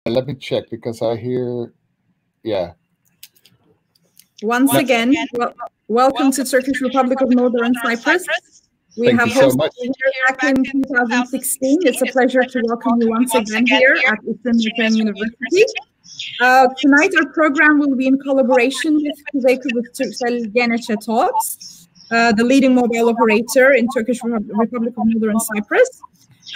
let me check because I hear, yeah. Once again, welcome to Turkish Republic of Northern Cyprus. We have hosted you here back in 2016. It's a pleasure to welcome you once again here at Eastern European University. Tonight, our program will be in collaboration with Kuzey Kıbrıs Turkcell Geneche Talks, the leading mobile operator in Turkish Republic of Northern Cyprus.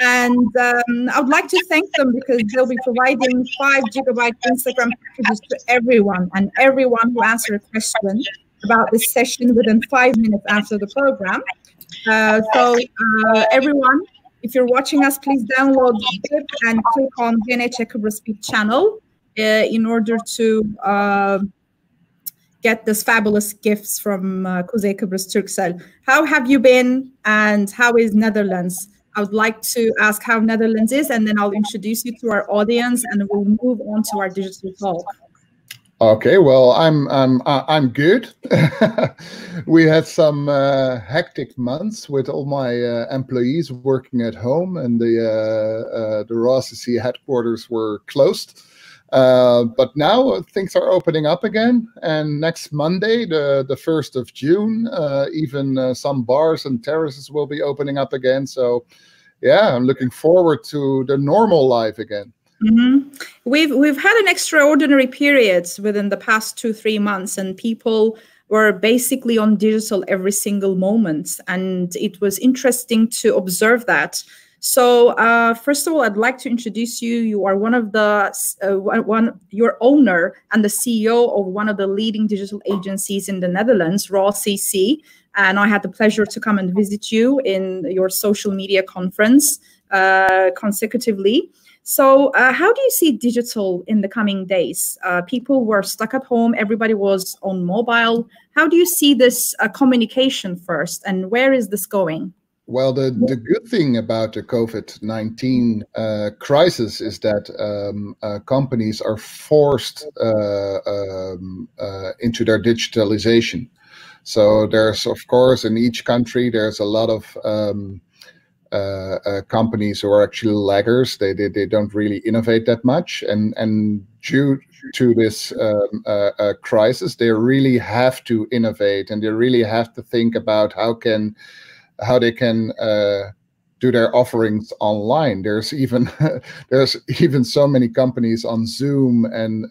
And I would like to thank them because they'll be providing 5 GB Instagram packages to everyone, and everyone who answers a question about this session within 5 minutes after the program. Everyone, if you're watching us, please download it and click on Geneche Kıbrıs Speak channel in order to get this fabulous gifts from Kuzey Kıbrıs Turkcell. How have you been, and how is Netherlands? I would like to ask how Netherlands is, and then I'll introduce you to our audience, and we'll move on to our digital talk. Okay, well, I'm good. We had some hectic months with all my employees working at home, and the RAUWWCC headquarters were closed. But now things are opening up again, and next Monday, the 1st of June, even some bars and terraces will be opening up again. So, yeah, I'm looking forward to the normal life again. Mm-hmm. We've had an extraordinary period within the past 2-3 months, and people were basically on digital every single moment, and it was interesting to observe that. So first of all, I'd like to introduce you. You are one of the your owner and the CEO of one of the leading digital agencies in the Netherlands, RAUWWCC, and I had the pleasure to come and visit you in your social media conference consecutively. So how do you see digital in the coming days? People were stuck at home. Everybody was on mobile. How do you see this communication first, and where is this going? Well, the good thing about the COVID-19 crisis is that companies are forced into their digitalization. So there's, of course, in each country, there's a lot of companies who are actually laggers. They don't really innovate that much, and due to this crisis, they really have to innovate, and they really have to think about how they can do their offerings online. There's even so many companies on Zoom and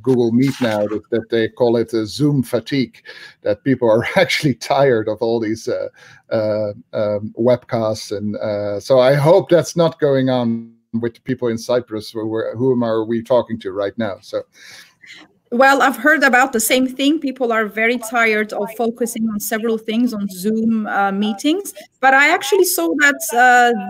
Google Meet now that they call it a Zoom fatigue, that people are actually tired of all these webcasts, and so I hope that's not going on with the people in Cyprus. Whom are we talking to right now? So. Well, I've heard about the same thing. People are very tired of focusing on several things on Zoom meetings. But I actually saw that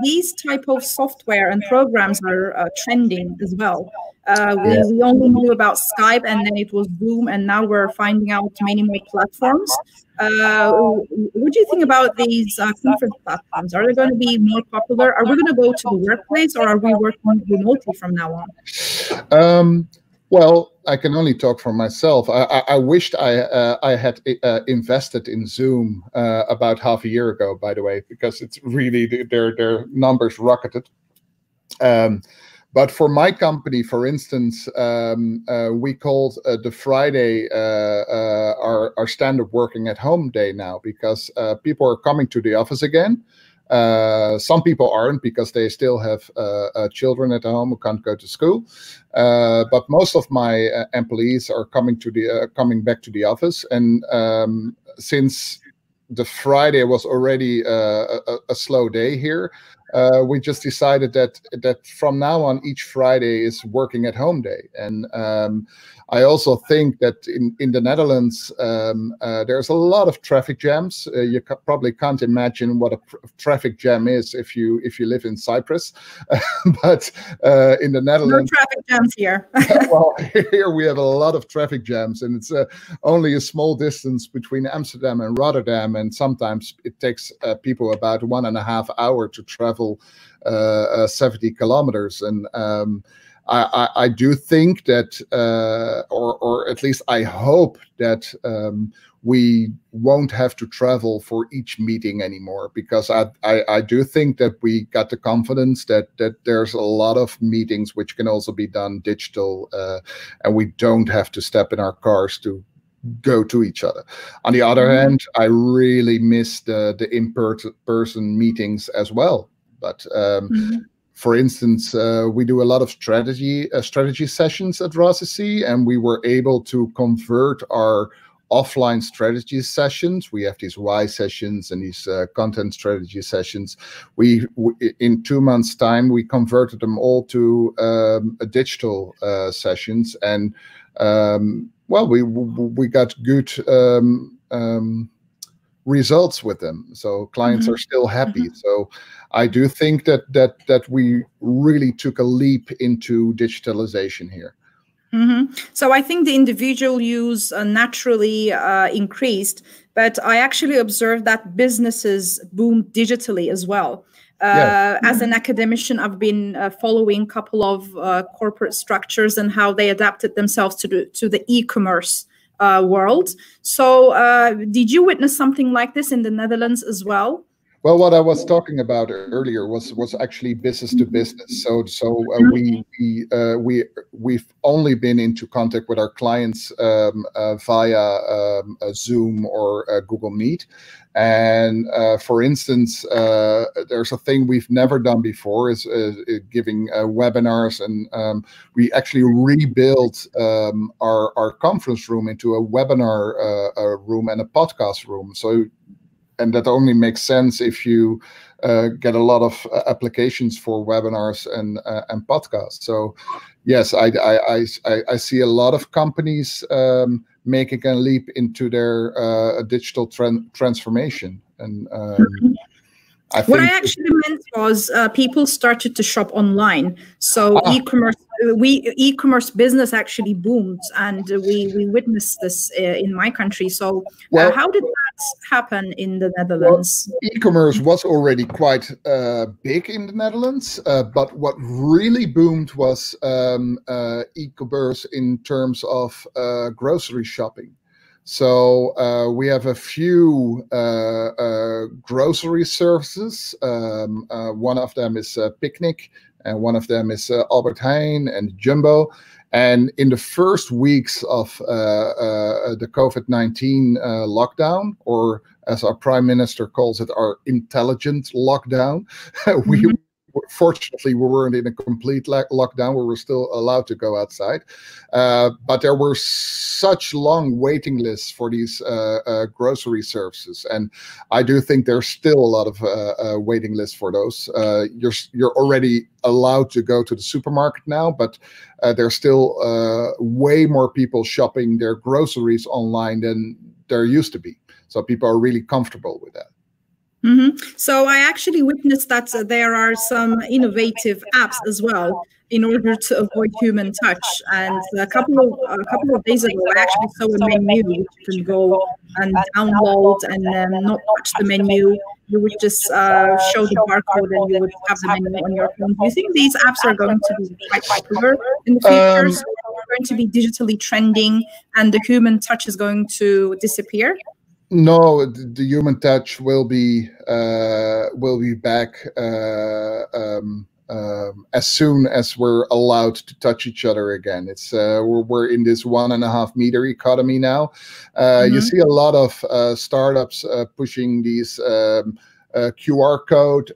these type of software and programs are trending as well. We only knew about Skype, and then it was Zoom, and now we're finding out many more platforms. What do you think about these conference platforms? Are they going to be more popular? Are we going to go to the workplace, or are we working remotely from now on? Well, I can only talk for myself. I wished I had invested in Zoom about half a year ago, by the way, because it's really, their numbers rocketed. But for my company, for instance, we called the Friday our standard working at home day now, because people are coming to the office again. Some people aren't, because they still have children at home who can't go to school. But most of my employees are coming back to the office, and since the Friday was already a slow day here, we just decided that from now on, each Friday is working at home day. And I also think that in the Netherlands, there's a lot of traffic jams. You probably can't imagine what a traffic jam is if you live in Cyprus. But in the Netherlands, no traffic jams here. Well, here we have a lot of traffic jams, and it's only a small distance between Amsterdam and Rotterdam, and sometimes it takes people about 1.5 hours to travel 70 kilometers. And I do think that, or at least I hope that we won't have to travel for each meeting anymore, because I do think that we got the confidence that there's a lot of meetings which can also be done digital, and we don't have to step in our cars to go to each other. On the other hand, I really miss the in-person meetings as well. But for instance, we do a lot of strategy sessions at RAUWWCC, and we were able to convert our offline strategy sessions. We have these why sessions and these content strategy sessions. We in 2 months' time, we converted them all to digital sessions, and well, we got good results with them. So clients are still happy. So I do think that we really took a leap into digitalization here. So I think the individual use naturally increased, but I actually observed that businesses boomed digitally as well. As an academician, I've been following a couple of corporate structures and how they adapted themselves to the e-commerce world. So did you witness something like this in the Netherlands as well? Well, what I was talking about earlier was actually business to business. So we've only been into contact with our clients via Zoom or Google Meet. And for instance, there's a thing we've never done before, is giving webinars, and we actually rebuilt our conference room into a webinar room and a podcast room. So. And that only makes sense if you get a lot of applications for webinars and podcasts. So, yes, I see a lot of companies making a leap into their digital transformation. And what I actually meant was people started to shop online. So e-commerce business actually boomed, and we witnessed this in my country. So how did that happen in the Netherlands? Well, e-commerce was already quite big in the Netherlands, but what really boomed was e-commerce in terms of grocery shopping. So we have a few grocery services. One of them is Picnic, and one of them is Albert Heijn and Jumbo. And in the first weeks of the COVID-19 lockdown, or as our Prime Minister calls it, our intelligent lockdown, fortunately, we weren't in a complete lockdown. We were still allowed to go outside. But there were such long waiting lists for these grocery services. And I do think there's still a lot of waiting lists for those. You're already allowed to go to the supermarket now, but there's still way more people shopping their groceries online than there used to be. So people are really comfortable with that. So I actually witnessed that there are some innovative apps as well in order to avoid human touch. And a couple of days ago, I actually saw a menu which you can go and download and not touch the menu. You would just show the barcode and you would have the menu on your phone. Do you think these apps are going to be quite popular in the future? So they're going to be digitally trending, and the human touch is going to disappear? No, the human touch will be back as soon as we're allowed to touch each other again. It's we're in this 1.5 meter economy now. You see a lot of startups pushing these QR code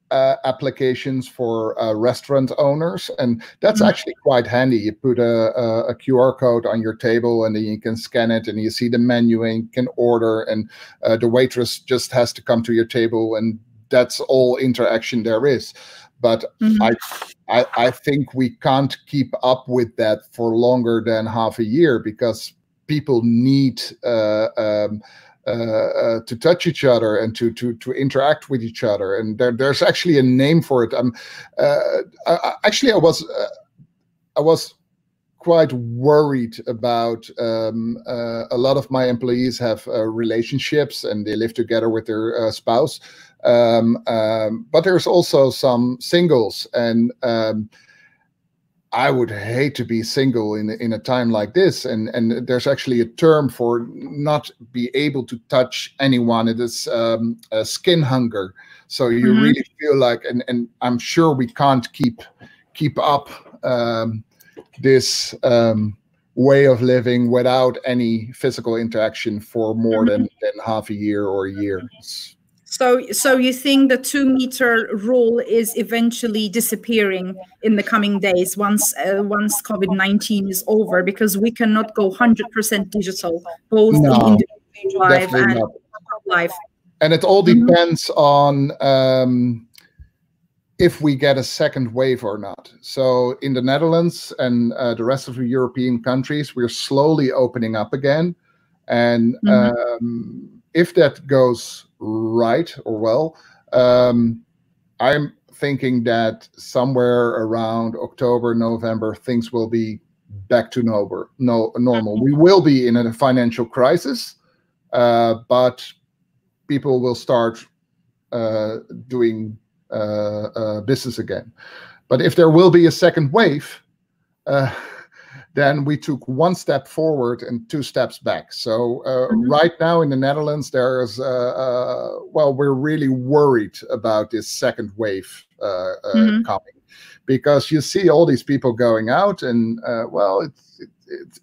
applications for restaurant owners, and that's actually quite handy. You put a QR code on your table, and then you can scan it, and you see the menu, and you can order, and the waitress just has to come to your table, and that's all interaction there is. But I think we can't keep up with that for longer than half a year, because people need to touch each other and to interact with each other, and there's actually a name for it. Actually, I was quite worried about a lot of my employees have relationships and they live together with their spouse, but there's also some singles, and I would hate to be single in a time like this, and there's actually a term for not be able to touch anyone. It is a skin hunger. So you really feel like, and I'm sure we can't keep up this way of living without any physical interaction for more than half a year or a year. So you think the 2-meter rule is eventually disappearing in the coming days once COVID-19 is over, because we cannot go 100% digital, both in individual life and life. And it all depends on if we get a second wave or not. So in the Netherlands and the rest of the European countries, we're slowly opening up again. And if that goes right or well, I'm thinking that somewhere around October, November, things will be back to normal. We will be in a financial crisis, but people will start doing business again. But if there will be a second wave, then we took 1 step forward and 2 steps back. So right now in the Netherlands, there's well, we're really worried about this second wave coming, because you see all these people going out, and well,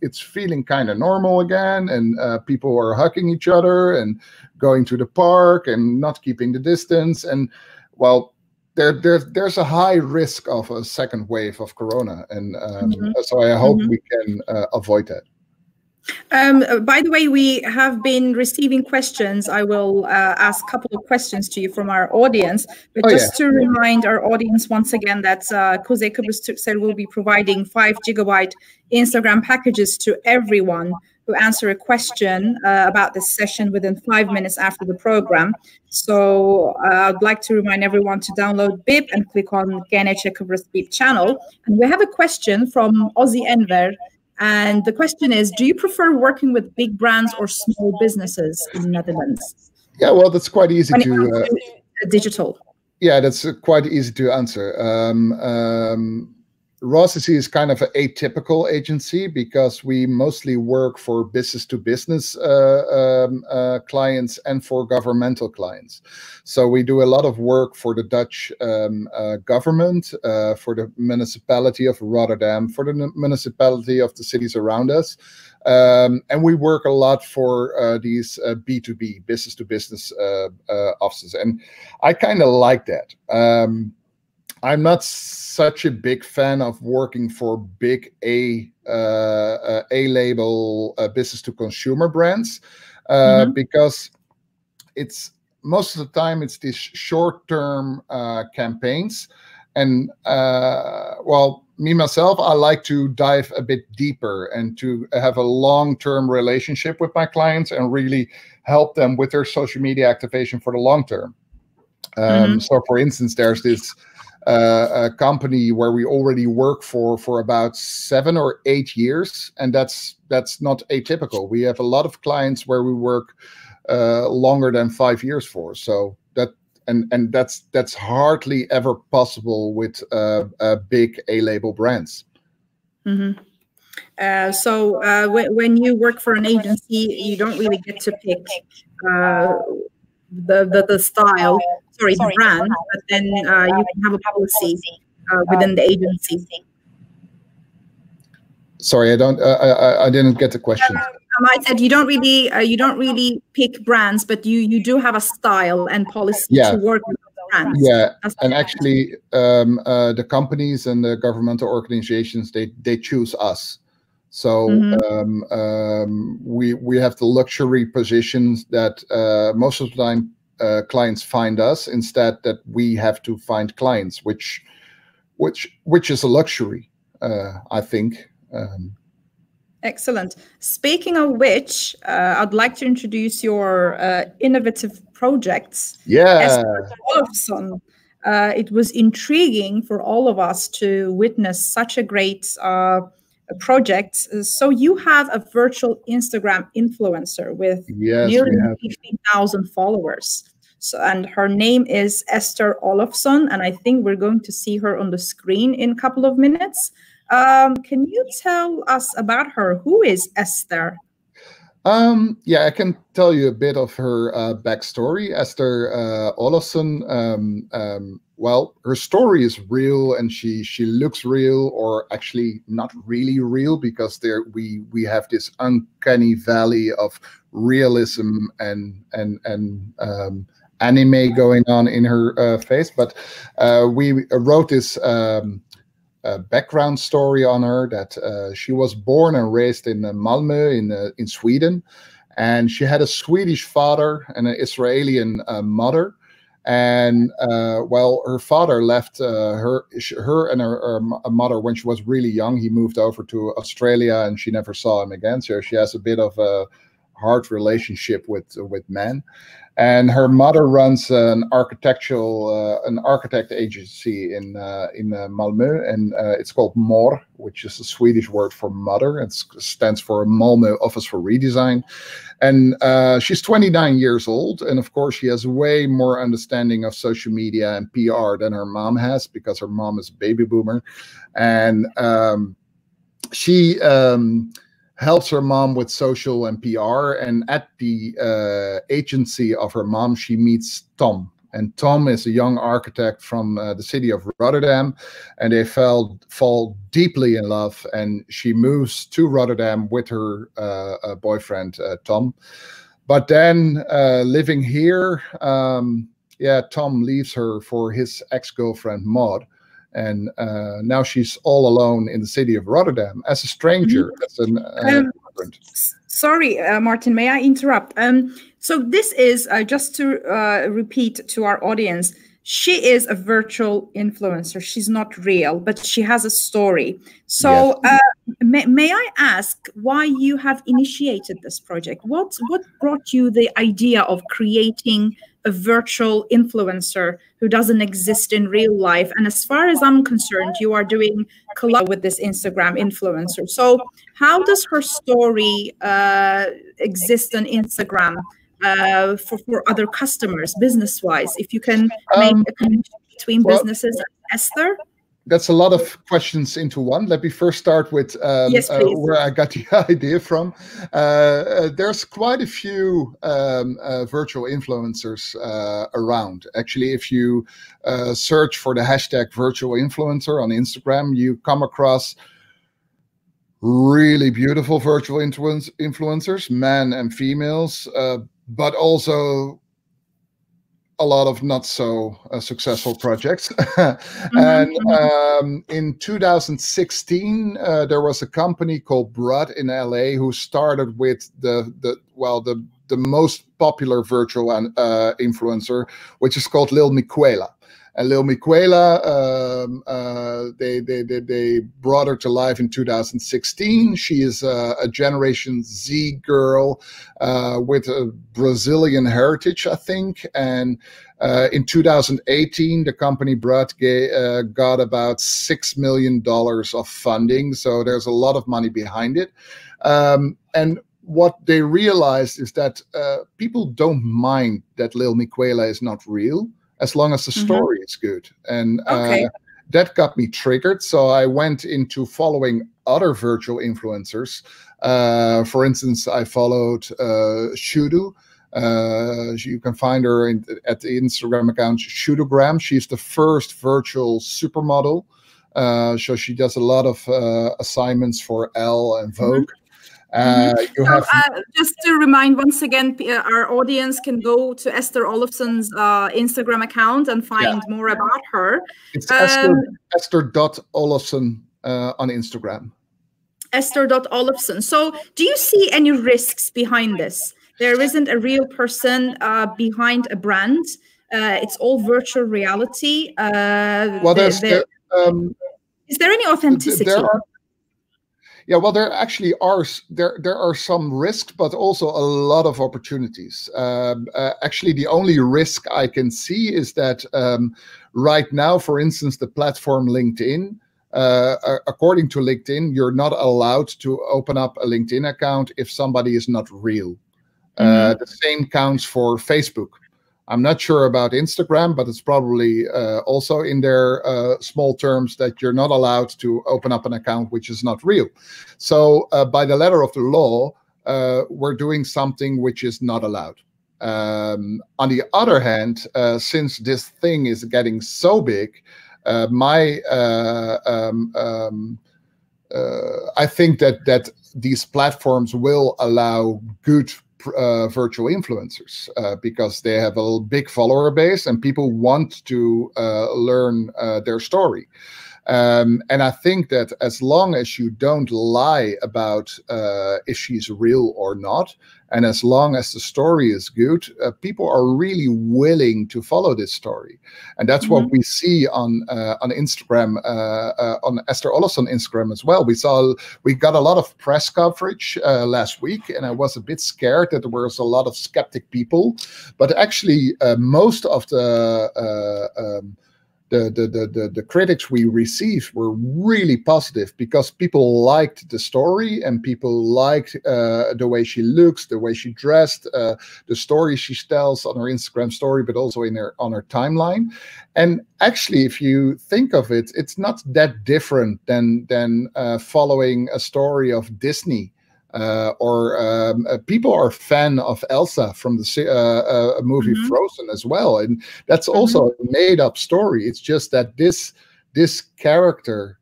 it's feeling kind of normal again, and people are hugging each other and going to the park and not keeping the distance, and well, there's a high risk of a second wave of corona, and so I hope we can avoid that. By the way, we have been receiving questions. I will ask a couple of questions to you from our audience, but to remind our audience once again that Ecommerce said we'll be providing 5 GB Instagram packages to everyone who answer a question about this session within 5 minutes after the program. So I'd like to remind everyone to download BIP and click on Ecommerce BIP channel. And we have a question from Ozzy Enver. And the question is, do you prefer working with big brands or small businesses in the Netherlands? Yeah, well, that's quite easy to digital. Yeah, that's quite easy to answer. RAUWWCC is kind of an atypical agency because we mostly work for business-to-business clients and for governmental clients. So we do a lot of work for the Dutch government, for the municipality of Rotterdam, for the municipality of the cities around us. And we work a lot for these B2B, business-to-business offices. And I kind of like that. I'm not such a big fan of working for big A-label business-to-consumer brands because it's most of the time it's these short-term campaigns, and well, me myself, I like to dive a bit deeper and to have a long-term relationship with my clients and really help them with their social media activation for the long term. So, for instance, there's this a company where we already work for about 7 or 8 years, and that's not atypical. We have a lot of clients where we work longer than 5 years for. So that's hardly ever possible with big A-label brands. So when you work for an agency, you don't really get to pick the style. Sorry, the brand, but then you can have a policy within the agency. Sorry, I didn't get the question. I said you don't really pick brands, but you do have a style and policy to work with brands. Yeah, and actually, the companies and the governmental organizations they choose us. So we have the luxury positions that most of the time clients find us instead that we have to find clients, which is a luxury, I think. Excellent. Speaking of which, I'd like to introduce your innovative projects. Yeah. Olofsson. It was intriguing for all of us to witness such a great project. So you have a virtual Instagram influencer with nearly 15,000 followers. So, and her name is Esther Olofsson, and I think we're going to see her on the screen in a couple of minutes. Can you tell us about her? Who is Esther? Yeah, I can tell you a bit of her backstory. Esther Olofsson, well, her story is real, and she looks real, or actually not really real, because we have this uncanny valley of realism and anime going on in her face. But we wrote this background story on her, that she was born and raised in Malmö in Sweden, and she had a Swedish father and an Israeli mother. And well, her father left her and her mother when she was really young. He moved over to Australia, and she never saw him again. So she has a bit of a hard relationship with men. And her mother runs an architect agency in Malmö, and it's called MOR, which is a Swedish word for mother. It stands for Malmö Office for Redesign. And she's 29 years old, and of course she has way more understanding of social media and PR than her mom has, because her mom is a baby boomer. And she helps her mom with social and PR. And at the agency of her mom, she meets Tom. And Tom is a young architect from the city of Rotterdam, and they fall deeply in love. And she moves to Rotterdam with her boyfriend, Tom. But then living here, yeah, Tom leaves her for his ex-girlfriend, Maud. And now she's all alone in the city of Rotterdam as a stranger, as an immigrant. Sorry, Maarten, may I interrupt? So this is, just to repeat to our audience, she is a virtual influencer. She's not real, but she has a story. So yes. May I ask why you have initiated this project? What brought you the idea of creating a virtual influencer who doesn't exist in real life? And as far as I'm concerned, you are doing collab with this Instagram influencer. So how does her story exist on Instagram for other customers, business-wise? If you can make a connection between businesses and Esther? That's a lot of questions into one. Let me first start with yes, where I got the idea from. There's quite a few virtual influencers around. Actually, if you search for the hashtag virtual influencer on Instagram, you come across really beautiful virtual influencers, men and females, but also a lot of not so successful projects. And in 2016, there was a company called Brud in LA who started with the most popular virtual influencer, which is called Lil Miquela. And Lil Miquela, they brought her to life in 2016. She is a Generation Z girl with a Brazilian heritage, I think. And in 2018, the company Brud got about $6 million of funding. So there's a lot of money behind it. And what they realized is that people don't mind that Lil Miquela is not real, as long as the story is good. And that got me triggered. So I went into following other virtual influencers. For instance, I followed Shudu. You can find her at the Instagram account Shudugram. She's the first virtual supermodel. So she does a lot of assignments for Elle and Vogue. Just to remind once again, our audience can go to Esther Olofsson's Instagram account and find more about her. It's Esther.Olofsson on Instagram. Esther.Olofsson. So do you see any risks behind this? There isn't a real person behind a brand. It's all virtual reality. Well, is there any authenticity? Yeah, well, there actually are some risks, but also a lot of opportunities. Actually, the only risk I can see is that right now, for instance, the platform LinkedIn, according to LinkedIn, you're not allowed to open up a LinkedIn account if somebody is not real. The same counts for Facebook. I'm not sure about Instagram, but it's probably also in their small terms that you're not allowed to open up an account which is not real. So by the letter of the law, we're doing something which is not allowed. On the other hand, since this thing is getting so big, I think that these platforms will allow good virtual influencers because they have a big follower base and people want to learn their story. And I think that as long as you don't lie about if she's real or not, and as long as the story is good, people are really willing to follow this story. And that's what we see on Instagram, on Esther Olofsson Instagram as well. We got a lot of press coverage last week, and I was a bit scared that there was a lot of skeptic people. But actually, most of the critics we received were really positive because people liked the story and people liked the way she looks, the way she dressed, the story she tells on her Instagram story, but also on her timeline. And actually, if you think of it, it's not that different than following a story of Disney. People are fan of Elsa from the movie Frozen as well, and that's also a made-up story. It's just that this character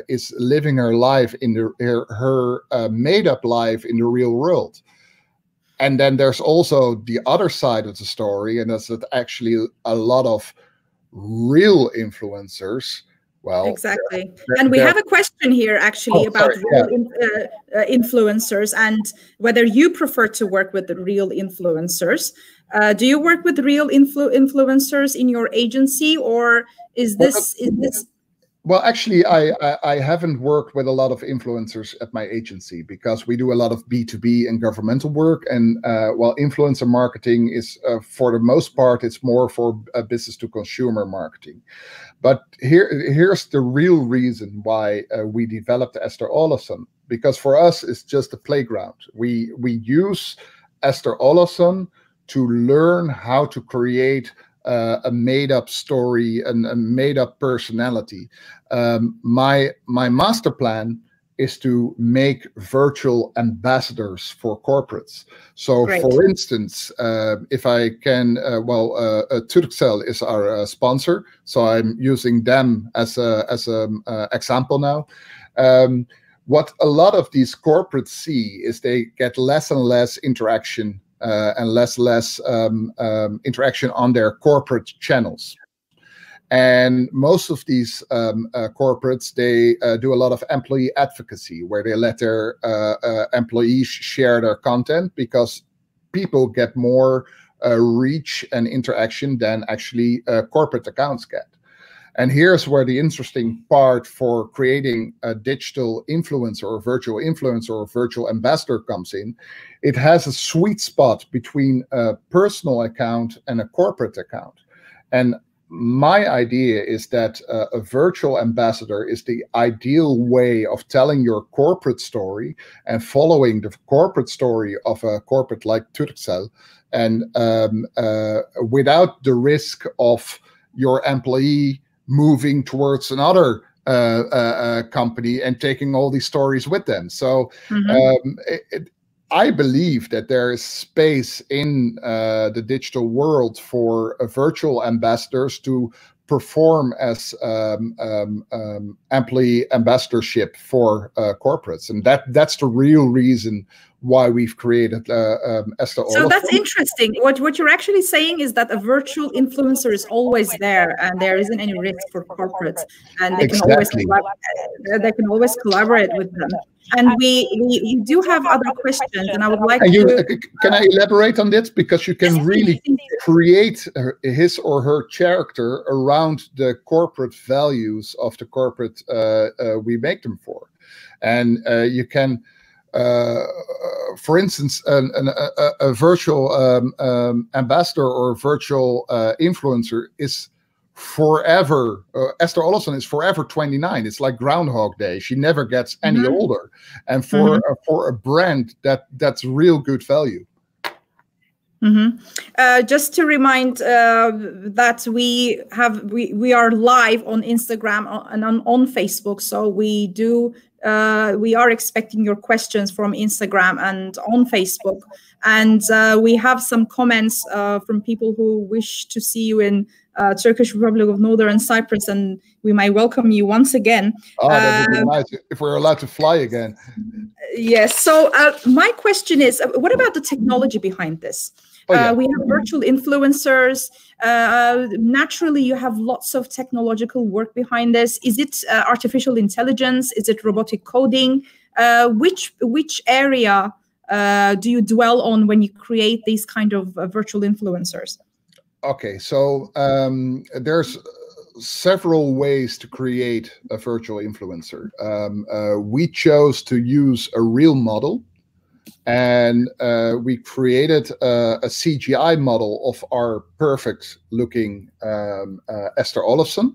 is living her life in her made-up life in the real world. And then there's also the other side of the story, and that's that actually a lot of real influencers. Well, exactly. And we have a question here actually about influencers and whether you prefer to work with the real influencers. Do you work with real influencers in your agency, or is this? Well, actually, I haven't worked with a lot of influencers at my agency because we do a lot of B2B and governmental work. And while influencer marketing is, for the most part, it's more for business to consumer marketing. But here's the real reason why we developed Esther Olofsson, because for us, it's just a playground. We use Esther Olofsson to learn how to create a made-up story and a made-up personality. My master plan is to make virtual ambassadors for corporates. So, for instance, if I can, Turkcell is our sponsor, so I'm using them as an example now. What a lot of these corporates see is they get less and less interaction and less interaction on their corporate channels. And most of these corporates, they do a lot of employee advocacy, where they let their employees share their content because people get more reach and interaction than actually corporate accounts get. And here's where the interesting part for creating a digital influencer or virtual influencer or virtual ambassador comes in. It has a sweet spot between a personal account and a corporate account. And my idea is that a virtual ambassador is the ideal way of telling your corporate story and following the corporate story of a corporate like Turkcell, and without the risk of your employee moving towards another company and taking all these stories with them. So I believe that there is space in the digital world for virtual ambassadors to perform as employee ambassadorship for corporates, and that's the real reason why we've created Esther Olofsson. So that's interesting. What you're actually saying is that a virtual influencer is always there, and there isn't any risk for corporates, and they can always collaborate with them. And you do have other questions, and I would like to... Can I elaborate on this? Because you can really create his or her character around the corporate values of the corporate we make them for. And you can, for instance, a virtual ambassador or virtual influencer is forever. Esther Olofsson is forever 29. It's like Groundhog Day. She never gets any older. And for a brand, that's real good value. Just to remind that we are live on Instagram and on Facebook, so we are expecting your questions from Instagram and on Facebook, and we have some comments from people who wish to see you in Turkish Republic of Northern Cyprus, and we might welcome you once again. Oh, that would be nice if we're allowed to fly again. Yes. So my question is, what about the technology behind this? We have virtual influencers. Naturally, you have lots of technological work behind this. Is it artificial intelligence? Is it robotic coding? Which area do you dwell on when you create these kind of virtual influencers? Okay, so there's several ways to create a virtual influencer. We chose to use a real model, and we created a CGI model of our perfect looking Esther Olofsson.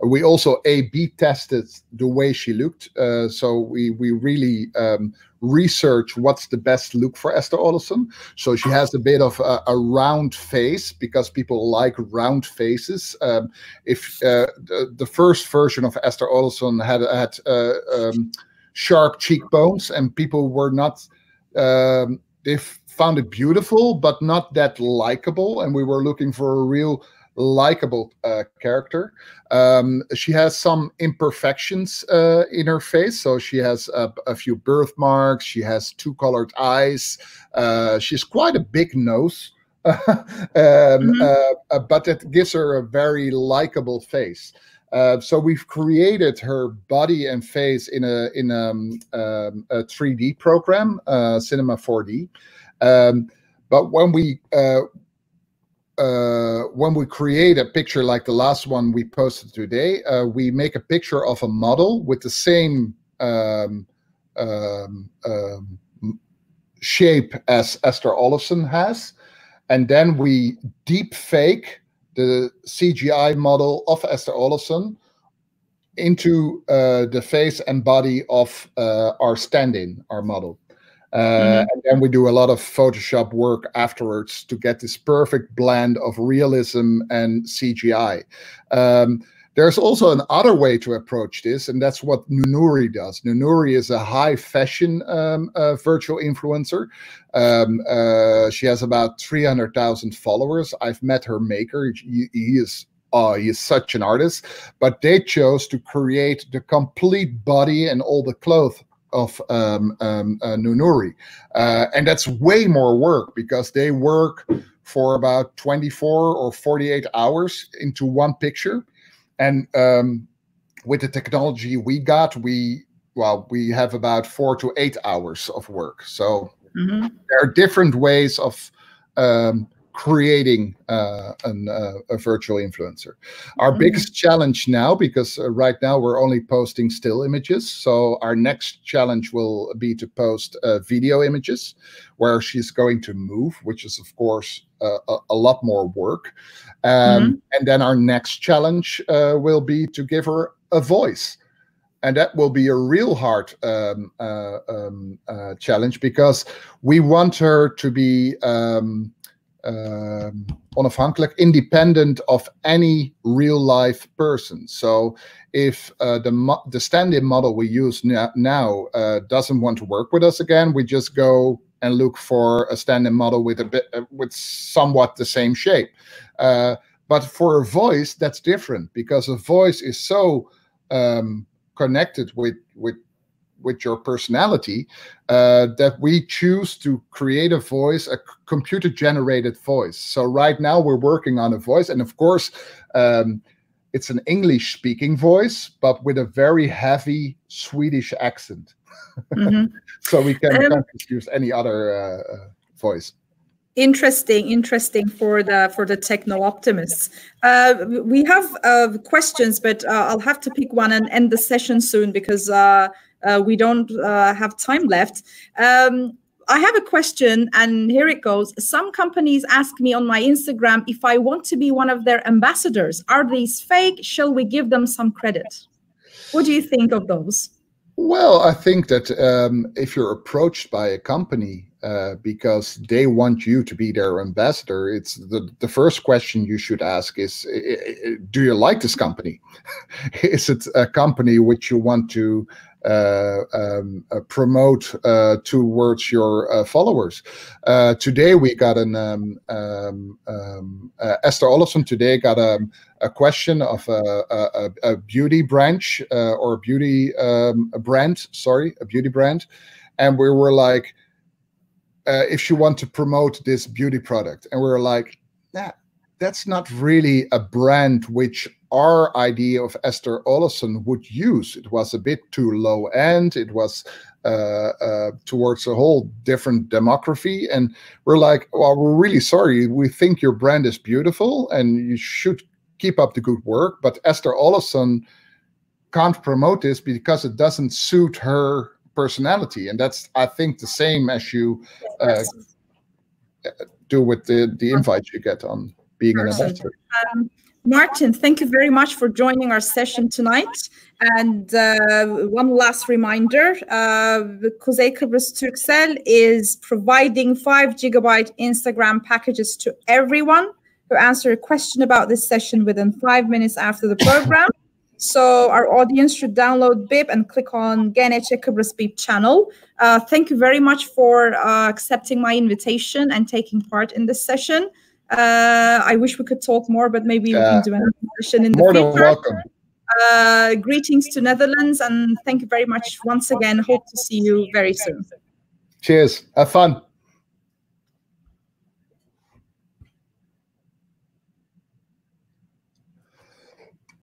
We also A/B tested the way she looked. So we really researched what's the best look for Esther Olofsson. So she has a bit of a round face because people like round faces. If the first version of Esther Olofsson had sharp cheekbones, and people were not, they found it beautiful, but not that likable. And we were looking for a real likable character. She has some imperfections in her face. So she has a few birthmarks. She has two colored eyes. She's quite a big nose, but it gives her a very likable face. So we've created her body and face in a 3D program, Cinema 4D. But when we create a picture like the last one we posted today, we make a picture of a model with the same shape as Esther Olofsson has, and then we deep fake the CGI model of Esther Olofsson into the face and body of our stand-in, our model. And then we do a lot of Photoshop work afterwards to get this perfect blend of realism and CGI. There's also another way to approach this, and that's what Nunuri does. Nunuri is a high fashion virtual influencer. She has about 300,000 followers. I've met her maker. He is such an artist, but they chose to create the complete body and all the clothes of Nunuri. And that's way more work because they work for about 24 or 48 hours into one picture. And with the technology we got, we have about 4 to 8 hours of work. So there are different ways of creating a virtual influencer. Our biggest challenge now, because right now we're only posting still images, so our next challenge will be to post video images where she's going to move, which is of course a lot more work. And then our next challenge will be to give her a voice. And that will be a real hard challenge, because we want her to be onafhankelijk, independent of any real life person. So if the stand-in model we use now doesn't want to work with us again, we just go and look for a stand-in model with with somewhat the same shape. But for a voice, that's different, because a voice is so connected with your personality, that we choose to create a voice, a computer-generated voice. So right now we're working on a voice, and of course it's an English-speaking voice, but with a very heavy Swedish accent. So we can't use any other voice. Interesting for the techno optimists. We have questions, but I'll have to pick one and end the session soon, because we don't have time left. I have a question, and here it goes. Some companies ask me on my Instagram if I want to be one of their ambassadors. Are these fake? Shall we give them some credit? What do you think of those? Well, I think that if you're approached by a company because they want you to be their ambassador. It's the first question you should ask is, do you like this company? Is it a company which you want to promote towards your followers? Today we got an Esther Olofsson today got a question of a beauty branch or a beauty brand, sorry, a beauty brand, and we were like, if you want to promote this beauty product, and we were like, nah, that's not really a brand which our idea of Esther Olofsson would use. It was a bit too low end. It was towards a whole different demography. And we're like, well, we're really sorry. We think your brand is beautiful and you should keep up the good work. But Esther Olofsson can't promote this because it doesn't suit her personality. And that's, I think, the same as you do with the invites you get on being an ambassador. Maarten, thank you very much for joining our session tonight. And one last reminder, because Ecommerce Turkcell is providing 5 GB Instagram packages to everyone who answer a question about this session within 5 minutes after the program. So our audience should download BIP and click on Genç Ecommerce BIP channel. Thank you very much for accepting my invitation and taking part in this session. I wish we could talk more, but maybe we can do another session in the future. More than welcome. Greetings to Netherlands, and thank you very much once again. Hope to see you very soon. Cheers. Have fun.